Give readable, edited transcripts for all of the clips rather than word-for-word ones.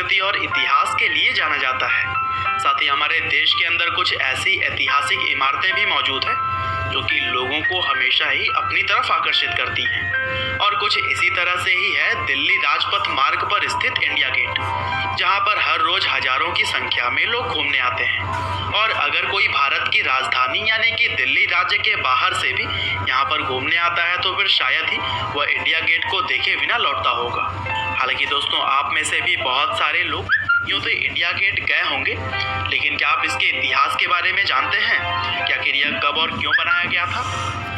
संस्कृति और इतिहास के लिए जाना जाता है। साथ ही हमारे देश के अंदर कुछ ऐसी ऐतिहासिक इमारतें भी मौजूद हैं जो कि लोगों को हमेशा ही अपनी तरफ आकर्षित करती हैं। और कुछ इसी तरह से ही है दिल्ली राजपथ मार्ग पर स्थित इंडिया गेट, जहां पर हर रोज हजारों की संख्या में लोग घूमने आते हैं। और अगर कोई भारत की राजधानी यानी कि दिल्ली राज्य के बाहर से भी यहाँ पर घूमने आता है तो फिर शायद ही वह इंडिया गेट को देखे बिना लौटता होगा। हालांकि दोस्तों, आप में से भी बहुत सारे लोग यूँ तो इंडिया गेट गए होंगे, लेकिन क्या आप इसके इतिहास के बारे में जानते हैं? क्या आखिर यह कब और क्यों बनाया गया था?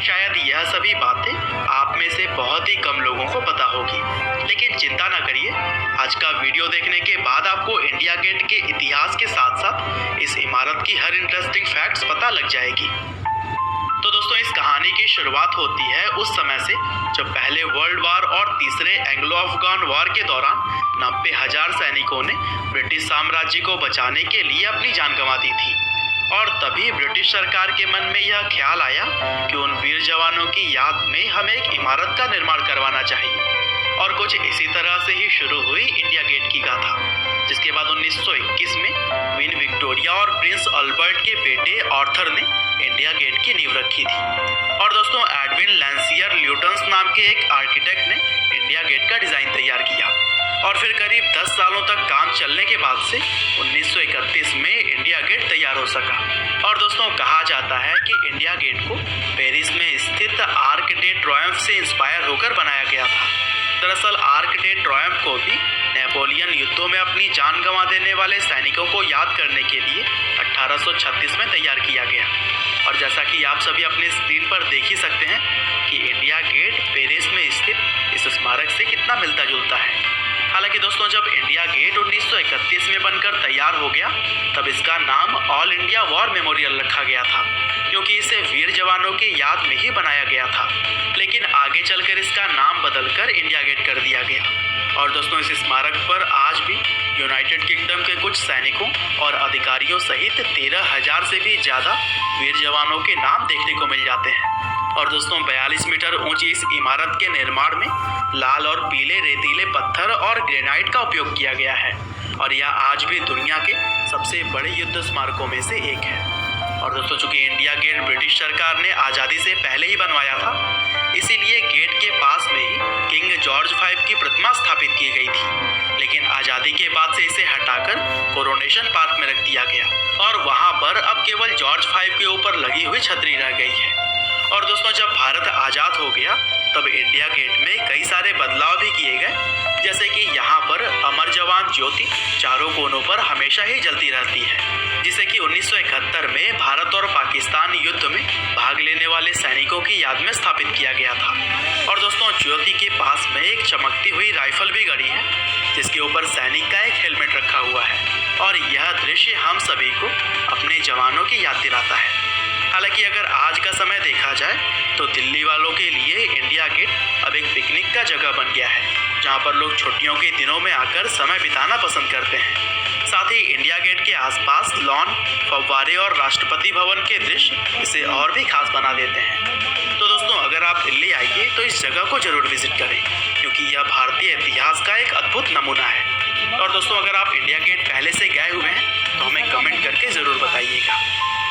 शायद यह सभी बातें आप में से बहुत ही कम लोगों को पता होगी, लेकिन चिंता ना करिए, आज का वीडियो देखने के बाद आपको इंडिया गेट के इतिहास के साथ साथ इस इमारत की हर इंटरेस्टिंग फैक्ट्स पता लग जाएगी। तो दोस्तों, इस कहानी की शुरुआत होती है उस समय से जब पहले वर्ल्ड वार और तीसरे एंग्लो अफगान वार के दौरान 90,000 सैनिकों ने ब्रिटिश साम्राज्य को बचाने के लिए अपनी जान गंवा दी थी। और तभी ब्रिटिश सरकार के मन में यह ख्याल आया कि उन वीर जवानों की याद में हमें एक इमारत का निर्माण करवाना चाहिए। और कुछ इसी तरह से ही शुरू हुई इंडिया गेट की गाथा, जिसके बाद 1921 में क्वीन विक्टोरिया और प्रिंस अल्बर्ट के बेटे आर्थर ने इंडिया गेट की नींव रखी थी। और दोस्तों, एडविन लैंसियर ल्यूटन्स नाम के एक आर्किटेक्ट ने इंडिया गेट का डिज़ाइन तैयार किया। और फिर करीब 10 सालों तक काम चलने के बाद से 1931 में इंडिया गेट तैयार हो सका। और दोस्तों, कहा जाता है कि इंडिया गेट को पेरिस में स्थित आर्क डे ट्रायम्फ से इंस्पायर होकर बनाया गया था। दरअसल आर्क डे ट्रायम्फ को भी नेपोलियन युद्धों में अपनी जान गंवा देने वाले सैनिकों को याद करने के लिए 1836 में तैयार किया गया। और जैसा कि आप सभी अपने स्क्रीन पर देख ही सकते हैं कि इंडिया गेट पेरिस में स्थित इस स्मारक से कितना मिलता जुलता है। हालांकि दोस्तों, जब इंडिया गेट 1931 में बनकर तैयार हो गया तब इसका नाम ऑल इंडिया वॉर मेमोरियल रखा गया था, क्योंकि इसे वीर जवानों की याद में ही बनाया गया था। लेकिन आगे चलकर इसका नाम बदलकर इंडिया गेट कर दिया गया। और दोस्तों, इस स्मारक पर आज भी यूनाइटेड किंगडम के कुछ सैनिकों और अधिकारियों सहित 13,000 से भी ज़्यादा वीर जवानों के नाम देखने को मिल जाते हैं। और दोस्तों, 42 मीटर ऊंची इस इमारत के निर्माण में लाल और पीले रेतीले पत्थर और ग्रेनाइट का उपयोग किया गया है। और यह आज भी दुनिया के सबसे बड़े युद्ध स्मारकों में से एक है। और दोस्तों, चूंकि इंडिया गेट ब्रिटिश सरकार ने आज़ादी से पहले ही बनवाया था, इसीलिए गेट के पास में ही किंग जॉर्ज V की प्रतिमा स्थापित की गई थी। लेकिन आज़ादी के बाद से इसे हटाकर कोरोनेशन पार्क में रख दिया गया और वहाँ पर अब केवल जॉर्ज V के ऊपर लगी हुई छतरी रह गई है। और दोस्तों, जब भारत आज़ाद हो गया तब इंडिया गेट में कई सारे बदलाव भी किए गए, जैसे कि यहाँ पर अमर जवान ज्योति चारों कोनों पर हमेशा ही जलती रहती है, जिसे कि 1971 में भारत और पाकिस्तान युद्ध में भाग लेने वाले सैनिकों की याद में स्थापित किया गया था। और दोस्तों, ज्योति के पास में एक चमकती हुई राइफल भी गड़ी है, जिसके ऊपर सैनिक का एक हेलमेट रखा हुआ है। और यह दृश्य हम सभी को अपने जवानों की याद दिलाता है। हालांकि अगर आज का समय देखा जाए तो दिल्ली वालों के लिए इंडिया गेट अब एक पिकनिक का जगह बन गया है, जहां पर लोग छुट्टियों के दिनों में आकर समय बिताना पसंद करते हैं। साथ ही इंडिया गेट के आसपास लॉन, फव्वारे और राष्ट्रपति भवन के दृश्य इसे और भी खास बना देते हैं। तो दोस्तों, अगर आप दिल्ली आइए तो इस जगह को जरूर विजिट करें, क्योंकि यह भारतीय इतिहास का एक अद्भुत नमूना है। और दोस्तों, अगर आप इंडिया गेट पहले से गए हुए हैं तो हमें कमेंट करके ज़रूर बताइएगा।